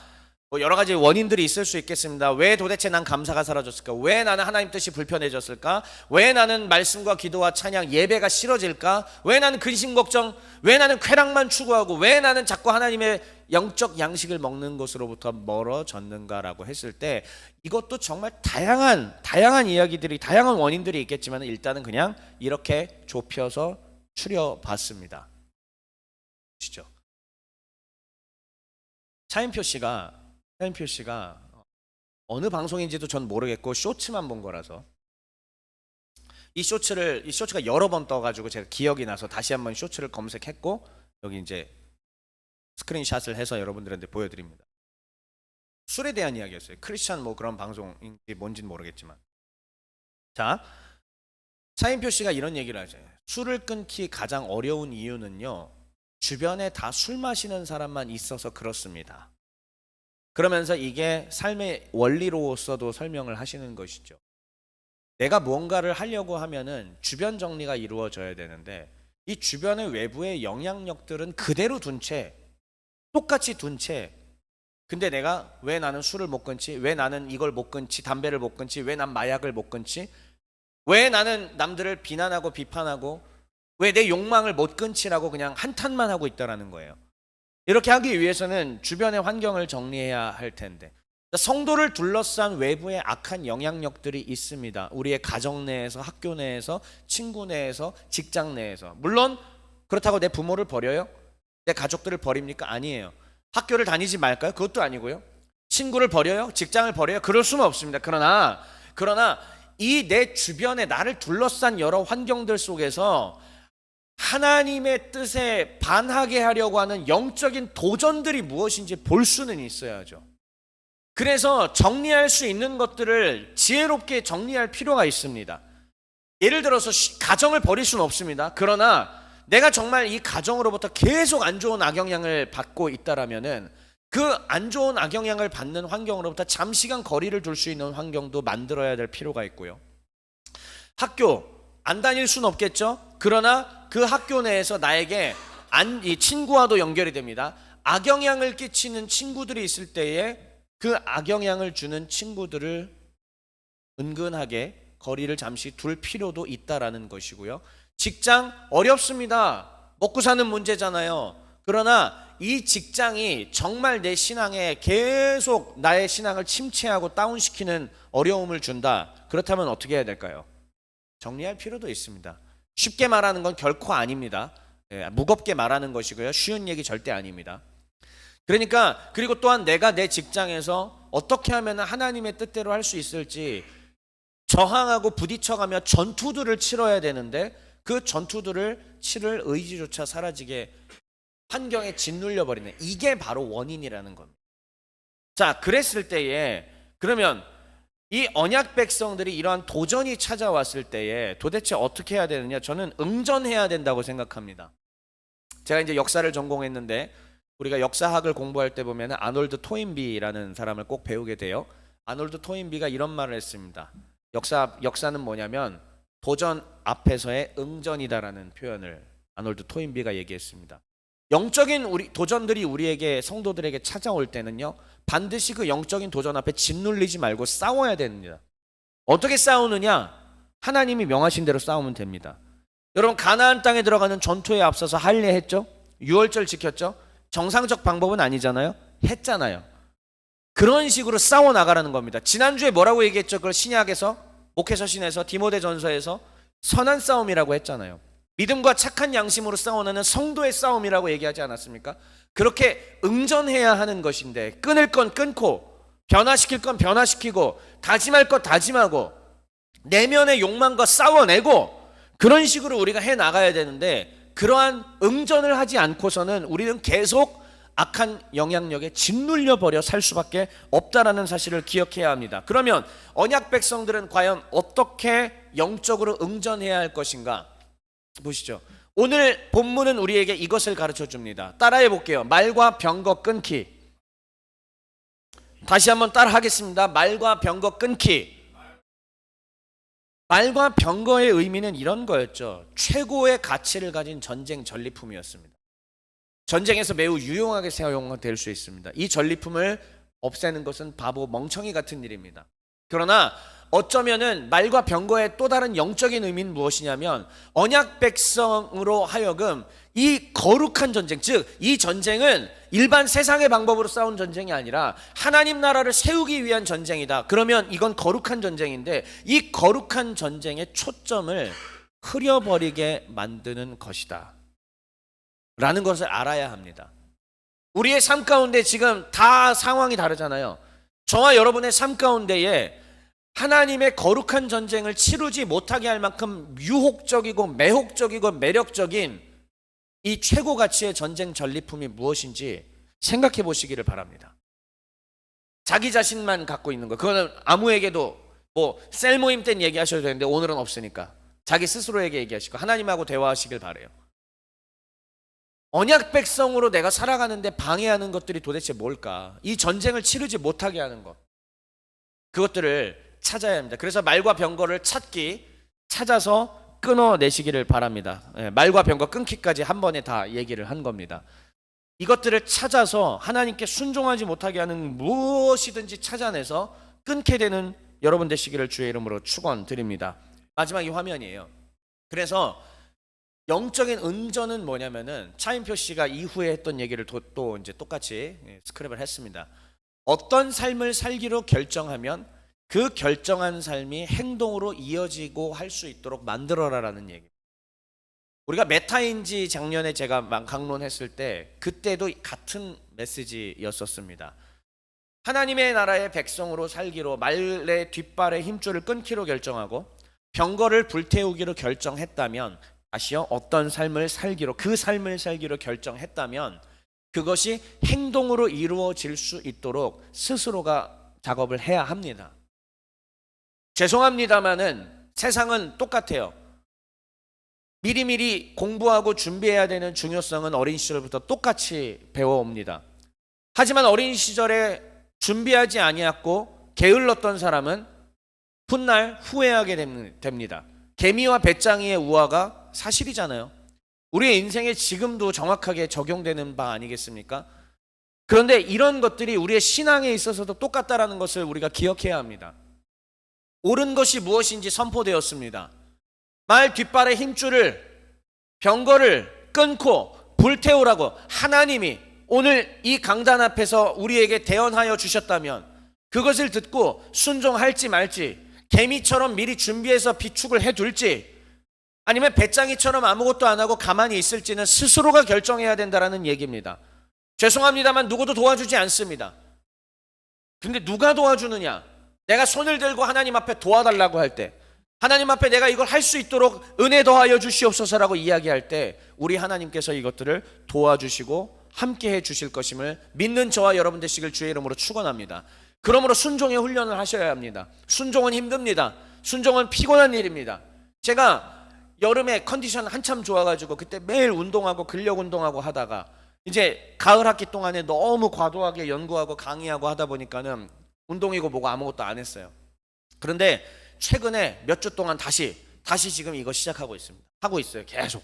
뭐 여러 가지 원인들이 있을 수 있겠습니다. 왜 도대체 난 감사가 사라졌을까? 왜 나는 하나님 뜻이 불편해졌을까? 왜 나는 말씀과 기도와 찬양, 예배가 싫어질까? 왜 나는 근심 걱정? 왜 나는 쾌락만 추구하고? 왜 나는 자꾸 하나님의 영적 양식을 먹는 것으로부터 멀어졌는가라고 했을 때 이것도 정말 다양한 이야기들이, 다양한 원인들이 있겠지만 일단은 그냥 이렇게 좁혀서 추려봤습니다. 보시죠. 차인표 씨가 어느 방송인지도 전 모르겠고 쇼츠만 본 거라서 이 쇼츠가 여러 번 떠가지고 제가 기억이 나서 다시 한번 쇼츠를 검색했고 여기 이제 스크린샷을 해서 여러분들한테 보여드립니다. 술에 대한 이야기였어요. 크리스찬 뭐 그런 방송인지 뭔지는 모르겠지만, 자, 차인표 씨가 이런 얘기를 하죠. 술을 끊기 가장 어려운 이유는요, 주변에 다 술 마시는 사람만 있어서 그렇습니다. 그러면서 이게 삶의 원리로서도 설명을 하시는 것이죠. 내가 무언가를 하려고 하면은 주변 정리가 이루어져야 되는데 이 주변의 외부의 영향력들은 그대로 둔 채, 똑같이 둔 채, 근데 내가 왜 나는 술을 못 끊지? 왜 나는 이걸 못 끊지? 담배를 못 끊지? 왜 난 마약을 못 끊지? 왜 나는 남들을 비난하고 비판하고 왜 내 욕망을 못 끊지라고 그냥 한탄만 하고 있다라는 거예요. 이렇게 하기 위해서는 주변의 환경을 정리해야 할 텐데, 성도를 둘러싼 외부의 악한 영향력들이 있습니다. 우리의 가정 내에서, 학교 내에서, 친구 내에서, 직장 내에서. 물론 그렇다고 내 부모를 버려요? 내 가족들을 버립니까? 아니에요. 학교를 다니지 말까요? 그것도 아니고요. 친구를 버려요? 직장을 버려요? 그럴 수는 없습니다. 그러나 이 내 주변에 나를 둘러싼 여러 환경들 속에서 하나님의 뜻에 반하게 하려고 하는 영적인 도전들이 무엇인지 볼 수는 있어야죠. 그래서 정리할 수 있는 것들을 지혜롭게 정리할 필요가 있습니다. 예를 들어서 가정을 버릴 수는 없습니다. 그러나 내가 정말 이 가정으로부터 계속 안 좋은 악영향을 받고 있다라면은 그 안 좋은 악영향을 받는 환경으로부터 잠시간 거리를 둘 수 있는 환경도 만들어야 될 필요가 있고요. 학교 안 다닐 수는 없겠죠. 그러나 그 학교 내에서 나에게 이 친구와도 연결이 됩니다. 악영향을 끼치는 친구들이 있을 때에 그 악영향을 주는 친구들을 은근하게 거리를 잠시 둘 필요도 있다라는 것이고요. 직장 어렵습니다. 먹고 사는 문제잖아요. 그러나 이 직장이 정말 내 신앙에 계속 나의 신앙을 침체하고 다운시키는 어려움을 준다. 그렇다면 어떻게 해야 될까요? 정리할 필요도 있습니다. 쉽게 말하는 건 결코 아닙니다. 무겁게 말하는 것이고요. 쉬운 얘기 절대 아닙니다. 그러니까 그리고 또한 내가 내 직장에서 어떻게 하면 하나님의 뜻대로 할 수 있을지 저항하고 부딪혀가며 전투들을 치러야 되는데 그 전투들을 치를 의지조차 사라지게 환경에 짓눌려 버리는, 이게 바로 원인이라는 겁니다. 자, 그랬을 때에 그러면 이 언약 백성들이 이러한 도전이 찾아왔을 때에 도대체 어떻게 해야 되느냐? 저는 응전해야 된다고 생각합니다. 제가 이제 역사를 전공했는데 우리가 역사학을 공부할 때 보면 아놀드 토인비라는 사람을 꼭 배우게 돼요. 아놀드 토인비가 이런 말을 했습니다. 역사는 뭐냐면 도전 앞에서의 응전이다라는 표현을 아놀드 토인비가 얘기했습니다. 영적인 도전들이 우리에게, 성도들에게 찾아올 때는요, 반드시 그 영적인 도전 앞에 짓눌리지 말고 싸워야 됩니다. 어떻게 싸우느냐? 하나님이 명하신 대로 싸우면 됩니다. 여러분, 가나안 땅에 들어가는 전투에 앞서서 할례했죠? 유월절 지켰죠? 정상적 방법은 아니잖아요. 했잖아요. 그런 식으로 싸워 나가라는 겁니다. 지난주에 뭐라고 얘기했죠? 그걸 신약에서, 목회서신에서, 디모데전서에서 선한 싸움이라고 했잖아요. 믿음과 착한 양심으로 싸워내는 성도의 싸움이라고 얘기하지 않았습니까? 그렇게 응전해야 하는 것인데, 끊을 건 끊고 변화시킬 건 변화시키고 다짐할 것 다짐하고 내면의 욕망과 싸워내고 그런 식으로 우리가 해나가야 되는데, 그러한 응전을 하지 않고서는 우리는 계속 악한 영향력에 짓눌려 버려 살 수밖에 없다라는 사실을 기억해야 합니다. 그러면 언약 백성들은 과연 어떻게 영적으로 응전해야 할 것인가? 보시죠. 오늘 본문은 우리에게 이것을 가르쳐 줍니다. 따라해 볼게요. 말과 병거 끊기. 다시 한번 따라 하겠습니다. 말과 병거 끊기. 말과 병거의 의미는 이런 거였죠. 최고의 가치를 가진 전쟁 전리품이었습니다. 전쟁에서 매우 유용하게 사용될 수 있습니다. 이 전리품을 없애는 것은 바보 멍청이 같은 일입니다. 그러나 어쩌면은 말과 병거의 또 다른 영적인 의미는 무엇이냐면 언약 백성으로 하여금 이 거룩한 전쟁, 즉 이 전쟁은 일반 세상의 방법으로 싸운 전쟁이 아니라 하나님 나라를 세우기 위한 전쟁이다. 그러면 이건 거룩한 전쟁인데 이 거룩한 전쟁의 초점을 흐려버리게 만드는 것이다 라는 것을 알아야 합니다. 우리의 삶 가운데 지금 다 상황이 다르잖아요. 저와 여러분의 삶 가운데에 하나님의 거룩한 전쟁을 치르지 못하게 할 만큼 유혹적이고 매혹적이고 매력적인 이 최고 가치의 전쟁 전리품이 무엇인지 생각해 보시기를 바랍니다. 자기 자신만 갖고 있는 거, 그거는 아무에게도 뭐 셀 모임 땐 얘기하셔도 되는데 오늘은 없으니까 자기 스스로에게 얘기하시고 하나님하고 대화하시길 바래요. 언약 백성으로 내가 살아가는데 방해하는 것들이 도대체 뭘까? 이 전쟁을 치르지 못하게 하는 것, 그것들을 찾아야 합니다. 그래서 말과 병거를 찾아서 끊어내시기를 바랍니다. 말과 병거 끊기까지 한 번에 다 얘기를 한 겁니다. 이것들을 찾아서 하나님께 순종하지 못하게 하는 무엇이든지 찾아내서 끊게 되는 여러분 되시기를 주의 이름으로 축원드립니다. 마지막 이 화면이에요. 그래서 영적인 은전은 뭐냐면은 차인표 씨가 이후에 했던 얘기를 또 이제 똑같이 스크랩을 했습니다. 어떤 삶을 살기로 결정하면 그 결정한 삶이 행동으로 이어지고 할 수 있도록 만들어라라는 얘기. 우리가 메타인지 작년에 제가 강론했을 때 그때도 같은 메시지였었습니다. 하나님의 나라의 백성으로 살기로 말의 뒷발의 힘줄을 끊기로 결정하고 병거를 불태우기로 결정했다면, 다시요, 어떤 삶을 살기로, 그 삶을 살기로 결정했다면 그것이 행동으로 이루어질 수 있도록 스스로가 작업을 해야 합니다. 죄송합니다마는 세상은 똑같아요. 미리미리 공부하고 준비해야 되는 중요성은 어린 시절부터 똑같이 배워옵니다. 하지만 어린 시절에 준비하지 아니했고 게을렀던 사람은 훗날 후회하게 됩니다. 개미와 배짱이의 우화가 사실이잖아요. 우리의 인생에 지금도 정확하게 적용되는 바 아니겠습니까? 그런데 이런 것들이 우리의 신앙에 있어서도 똑같다라는 것을 우리가 기억해야 합니다. 옳은 것이 무엇인지 선포되었습니다. 말 뒷발의 힘줄을, 병거를 끊고 불태우라고 하나님이 오늘 이 강단 앞에서 우리에게 대언하여 주셨다면 그것을 듣고 순종할지 말지, 개미처럼 미리 준비해서 비축을 해둘지, 아니면 배짱이처럼 아무것도 안 하고 가만히 있을지는 스스로가 결정해야 된다는 얘기입니다. 죄송합니다만 누구도 도와주지 않습니다. 근데 누가 도와주느냐? 내가 손을 들고 하나님 앞에 도와달라고 할 때, 하나님 앞에 내가 이걸 할 수 있도록 은혜 더하여 주시옵소서라고 이야기할 때 우리 하나님께서 이것들을 도와주시고 함께 해 주실 것임을 믿는 저와 여러분 되시길 주의 이름으로 축원합니다. 그러므로 순종의 훈련을 하셔야 합니다. 순종은 힘듭니다. 순종은 피곤한 일입니다. 제가 여름에 컨디션 한참 좋아가지고 그때 매일 운동하고 근력 운동하고 하다가 이제 가을 학기 동안에 너무 과도하게 연구하고 강의하고 하다 보니까는 운동이고 뭐고 아무것도 안 했어요. 그런데 최근에 몇 주 동안 다시 지금 이거 시작하고 있습니다. 하고 있어요. 계속.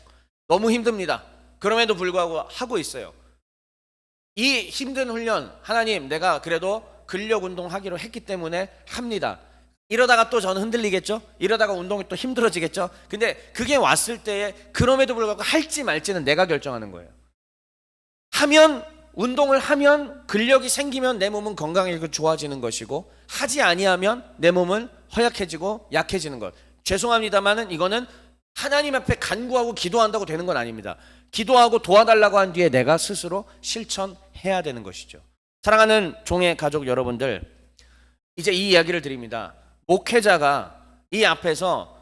너무 힘듭니다. 그럼에도 불구하고 하고 있어요. 이 힘든 훈련, 하나님 내가 그래도 근력 운동하기로 했기 때문에 합니다. 이러다가 또 저는 흔들리겠죠? 이러다가 운동이 또 힘들어지겠죠? 근데 그게 왔을 때에 그럼에도 불구하고 할지 말지는 내가 결정하는 거예요. 운동을 하면 근력이 생기면 내 몸은 건강해지고 좋아지는 것이고, 하지 아니하면 내 몸은 허약해지고 약해지는 것. 죄송합니다만은 이거는 하나님 앞에 간구하고 기도한다고 되는 건 아닙니다. 기도하고 도와달라고 한 뒤에 내가 스스로 실천해야 되는 것이죠. 사랑하는 종의 가족 여러분들, 이제 이 이야기를 드립니다. 목회자가 이 앞에서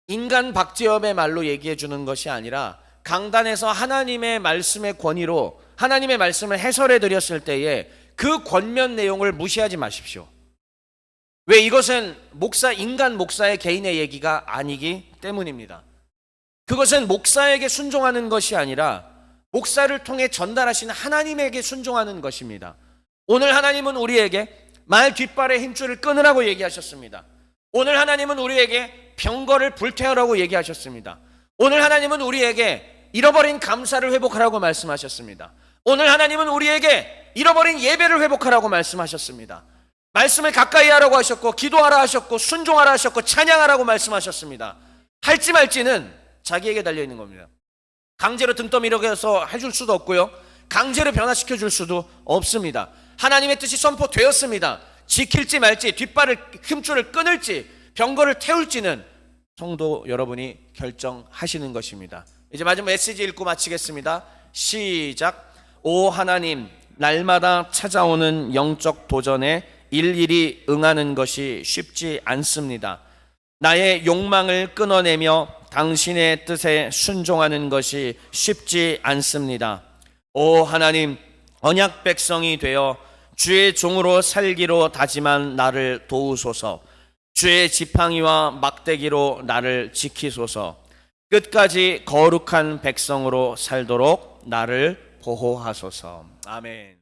인간 박재엽의 말로 얘기해 주는 것이 아니라 강단에서 하나님의 말씀의 권위로 하나님의 말씀을 해설해 드렸을 때에 그 권면 내용을 무시하지 마십시오. 왜? 이것은 인간 목사의 개인의 얘기가 아니기 때문입니다. 그것은 목사에게 순종하는 것이 아니라 목사를 통해 전달하시는 하나님에게 순종하는 것입니다. 오늘 하나님은 우리에게 말 뒷발의 힘줄을 끊으라고 얘기하셨습니다. 오늘 하나님은 우리에게 병거를 불태우라고 얘기하셨습니다. 오늘 하나님은 우리에게 잃어버린 감사를 회복하라고 말씀하셨습니다. 오늘 하나님은 우리에게 잃어버린 예배를 회복하라고 말씀하셨습니다. 말씀을 가까이 하라고 하셨고, 기도하라 하셨고, 순종하라 하셨고, 찬양하라고 말씀하셨습니다. 할지 말지는 자기에게 달려있는 겁니다. 강제로 등떠밀어서 해줄 수도 없고요, 강제로 변화시켜 줄 수도 없습니다. 하나님의 뜻이 선포되었습니다. 지킬지 말지, 뒷발을 힘줄을 끊을지, 병거를 태울지는 성도 여러분이 결정하시는 것입니다. 이제 마지막 메시지 읽고 마치겠습니다. 시작. 오 하나님, 날마다 찾아오는 영적 도전에 일일이 응하는 것이 쉽지 않습니다. 나의 욕망을 끊어내며 당신의 뜻에 순종하는 것이 쉽지 않습니다. 오 하나님, 언약 백성이 되어 주의 종으로 살기로 다짐한 나를 도우소서. 주의 지팡이와 막대기로 나를 지키소서. 끝까지 거룩한 백성으로 살도록 나를 보호하소서. 아멘.